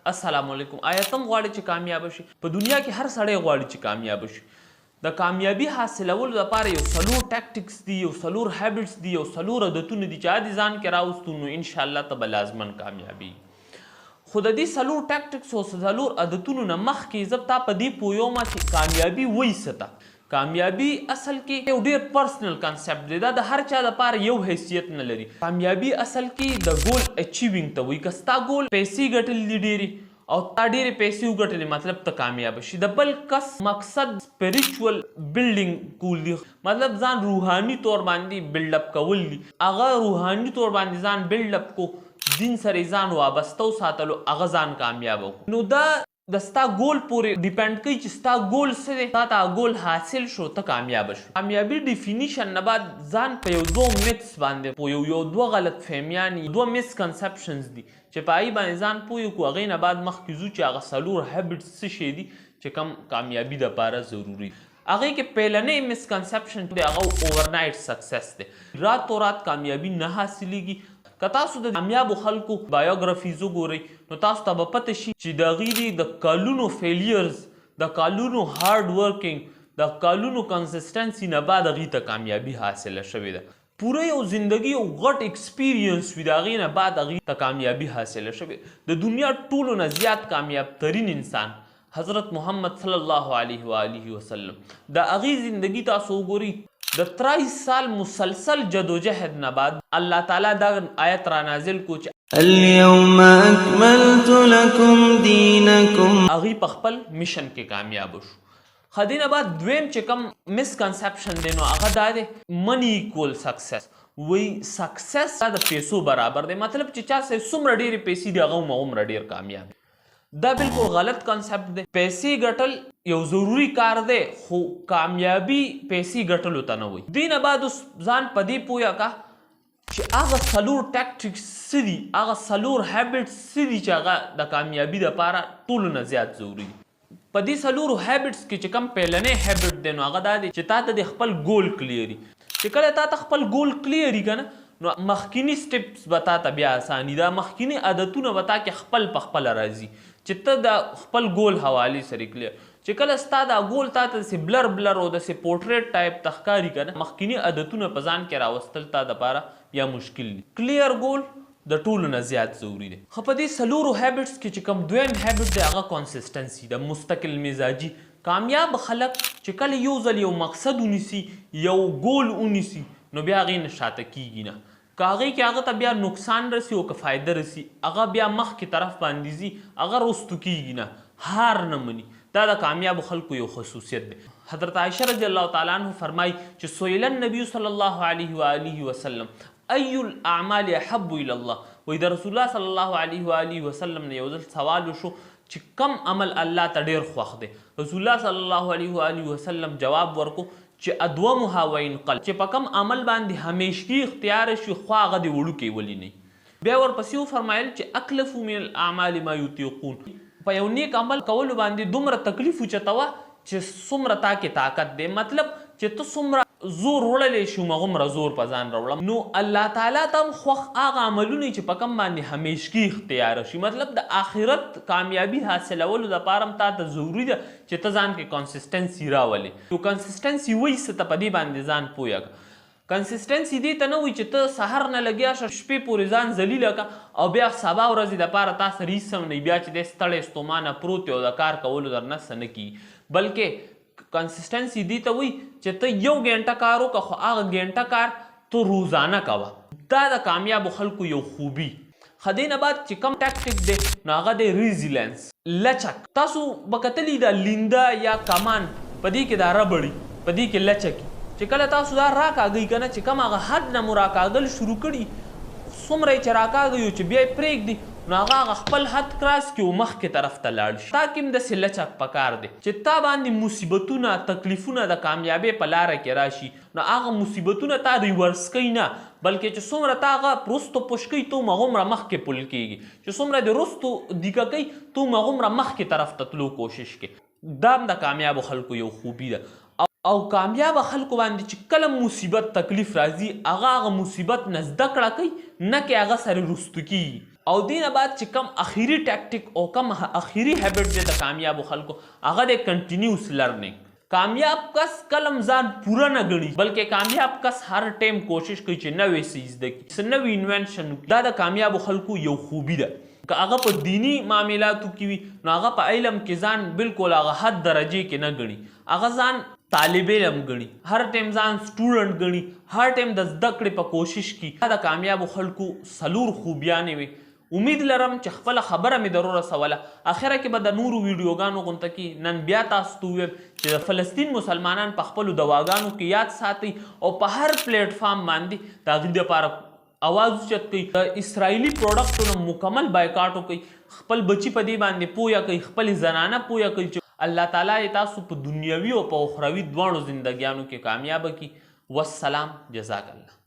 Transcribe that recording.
السلام علیکم. آیا تم غواړئ چې کامیاب شي؟ په دنیا کې هر سړی غواړي چې کامیاب شي. د کامیابی حاصلولو لپاره یو څلور ټیکټکس دي، یو څلور هیبټس دي، یو څلور عادتونه دي چې عادي ځان کې راوستو نو انشاءالله ته به لازمن کامیابي. خو د دې څلور ټیکټکس او څلور عادتونو نه مخکې زه تا په دې پوهیږم چې کامیابي وایي څه ته. کامیابی اصل کې یو ډیر پرسنل کانسپټ دی، دا د هر چا لپاره یو حیثیت نه لري. کامیابی اصل کې د ګول اچیوینګ ته وایي. که ستا ګول پیسې ګټل دي ډېرې او تا ډېرې پیسې وګټلې مطلب ته کامیاب شي. د بل کس مقصد سپریچول بلډینګ کول دي، مطلب ځان روحاني طور باندې بلډ اپ کول دي. هغه روحاني طور باندې ځان بلډ اپ کو، دین سره ځان وابسته وساتلو، هغه ځان کامیاب کو. نو دا د ستا ګول پورې ډیپینډ کوي چې ستا ګول څه دی. تا ته ګول حاصل شو ته کامیاب شو. کامیابي ډیفینیشن نه بعد ځان په یو دوه میتس باندې پوهیو، یو دوه غلط فهمیانې، دوه مسکنسپشنز دي چې په هغې باندې ځان پوهیو کړو. هغې نه بعد مخکې ځو چې هغه څلور هیبټس څه شی دي چې کوم کامیابي دپاره ضروري. هغې کې پیلنی مسکنسپشن دی هغه اوورنایټ سکسس دی. راتو رات کامیابي نه حاصلېږي. که تاسو د کامیابو خلکو بایوګرافیز وګورئ نو تاسو ته به پته شي چې د هغې د کلونو فیلیرز، د کلونو هارډ ورکینګ، د کلونو کنسسټنسي نه بعد هغې ته کامیابي حاصله شوې ده. پوره یو زندگی یو غټ ایکسپیرینس وي، د هغې نه بعد هغې ته کامیابي حاصله شوې. د دنیا ټولو نه زیات کامیاب ترین انسان حضرت محمد صلی الله علیه و آله وسلم، د هغې زندگی تاسو وګورئ. د 23 سال مسلسل جدوجہد نه بعد الله تعالی دا آیت را نازل کو چې اليوم اکملت لکم دینکم. هغې په خپل میشن کې کامیاب شو. خدای نه بعد دویم چې کوم مسکنسپشن دی نو هغه دا دی منی اکول سکسس. وی سکسس دا د پیسو برابر دی، مطلب چې چا سره څومره ډېرې پیسې دي هغه هغومره ډېر کامیاب. دا بالکل غلط کانسپټ دی. پیسې ګټل یو ضروری کار دی خو کامیابی پیسې ګټلو ته نه وایي. دې نه بعد اوس ځان په دې پوهه کا چې هغه څلور ټیکټکس څه دي، هغه څلور هیبټس څه دي چې هغه د کامیابي دپاره ټولو نه زیات ضروري دي. په دې څلورو هیبټس کې چې کوم پیلنی هیبټ دی نو هغه دا دی چې تا ته د خپل ګول کلیري. چې کله تا ته خپل ګول کلیري که نه نو مخکینی سټیپس به تا ته بیا اساني. دا مخکینی عادتونه به تا کې خپل په خپله راځي چې ته د خپل ګول حوالې سره کلیر. چې کله ستا دا ګول تا ته داسې بلر بلر او داسې پورټریټ ټایپ ته ښکاري که نه، مخکیني عادتونه په ځان کې راوستل تا دپاره بیا مشکل دي. کلیر ګول د ټولو نه زیات ضروري دی. خو په دې څلورو هیبټس کې چې کوم دویم هیبټ دی هغه کنسسټنسي ده، مستقل مزاجي. کامیاب خلک چې کله یو ځل یو مقصد ونیسي، یو ګول ونیسي نو بیا هغې نه شاته کیږي نه. که هغې کې هغه ته بیا نقصان رسي او که فایده رسي هغه بیا مخکې طرف باندې ځي، هغه رستو کیږي نه، هار نه مني. دا د کامیابو خلکو یو خصوصیت دی. حضرت عائشہ رضی الله تعالی عنہ فرمایي چې سئل النبي صلی الله علیه و آله وسلم ای الاعمال احب الی الله. وایي د رسول الله صلی الله علیه و آله وسلم نه یو ځل سوال وشو چې کم عمل الله ته ډېر خوښ دی. رسول الله صلی الله علیه و آله وسلم جواب ورکو چې ادومها وان قل، چې په کم عمل باندې همیشګي اختیار شي خو هغه د وړوکی ولي نه. بیا ورپسې وفرمایل چې اکلفو من الاعمال ما یطیقون. په یو نیک عمل کولو باندې دومره تکلیف اوچتوه چې څومره تا کې طاقت دی، مطلب چې ته څومره زور وړلی شي هغومره زور په ځان راوړه. نو الله تعالی ته هم خوښ هغه عملونه چې په کم باندې همیشګي اختیار شي، مطلب د آخرت کامیابي حاصلولو دپاره هم تا ته ضروري ده چې ته ځان کې کنسسټنسي راولې. نو کنسسټنسي وایي څه ته په دې باندې ځان پوهه کړه. کنسسټنسي دې ته نه وایي چې ته سحر نه لګیا شه شپې پورې ځان ذلیله کړه او بیا سبا ورځې دپاره تا سره هېڅ هم نه بیا چې دی ستړی ستومانه پروت یې او د کار کولو در نه څه نه کېږي. بلکې کنسسټنسي دې ته وایي چې ته یو ګنټه کار وکړه خو هغه ګنټه کار ته روزانه کوه. دا د کامیابو خلکو یو خوبي. خدای نه بعد چې کم ټیکټک دی نو هغه دی ریزیلنس، لچک. تاسو به کتلي دا لینده یا کمان په دې کې دا ربړي، په دې کې لچک چې کله تاسو دا راکاږئ که نه چې کوم هغه حد نه مو راکاږل شروع کړي، څومره یې چې راکاږئ چې بیا یې پرېږدي نو هغه خپل حد کراس کړي او مخکې طرف ته لاړ شي. تا کې هم داسې لچک پکار دی چې تا باندې مصیبتونه تکلیفونه د کامیابۍ په لاره کې راشي نو هغه مصیبتونه تا ریورس کوي نه، بلکې چې څومره تا هغه رستو پوش کوي ته هم هغومره مخکې پل کېږي، چې څومره د رستو دیکه کوي ته هم هغومره مخکې طرف ته تلو کوشش کوي. دا هم د کامیابو خلکو یو خوبي ده. او کامیابه خلکو باندې چې کله مصیبت تکلیف راځي هغه مصیبت نه زده کړه کوي نه کې هغه سره رستو کېږي. او دینه بعد چې کم اخیری ټیکټیک او کم اخیری هیبټ دی د کامیابو خلکو هغه د کنټینیوس لرنینګ. کامیاب کس کلم ځان پوره نه ګڼي بلکې کامیاب کس هر ټیم کوشش کوي چې نوې څه زده کړي، څه نوې انوینشن وکړي. دا د کامیابو خلکو یو خوبي ده. که هغه په دینی معاملاتو کې وي نو هغه په علم کې ځان بالکل هغه حد درجې کې نه ګڼي، هغه ځان طالب علم ګڼي، هر ټیم ځان سټوډنټ ګڼي، هر ټیم د زده کړې په کوشش کوي. دا د کامیابو خلکو څلور خوبیانې وي. امید لرم چې خپله خبره مې در ورسوله. اخره کې به د نورو ویډیوګانو غونته کې نن بیا تاسو ته ووایم چې د فلسطین مسلمانان په خپلو دواګانو کې یاد ساتئ او په هر پلیټ فارم باندې د هغوی دپاره اواز اوچت کوي، د اسرائیلي پروډکټونو مکمل بایکاټ وکړئ، خپل بچي په دې باندې پویه کوي، خپل زنانه پویه کوي چې الله تعالی یې تاسو په دنیوي او په اخروي دواړو زندګیانو کې کامیابه کړي. والسلام، جزاک الله.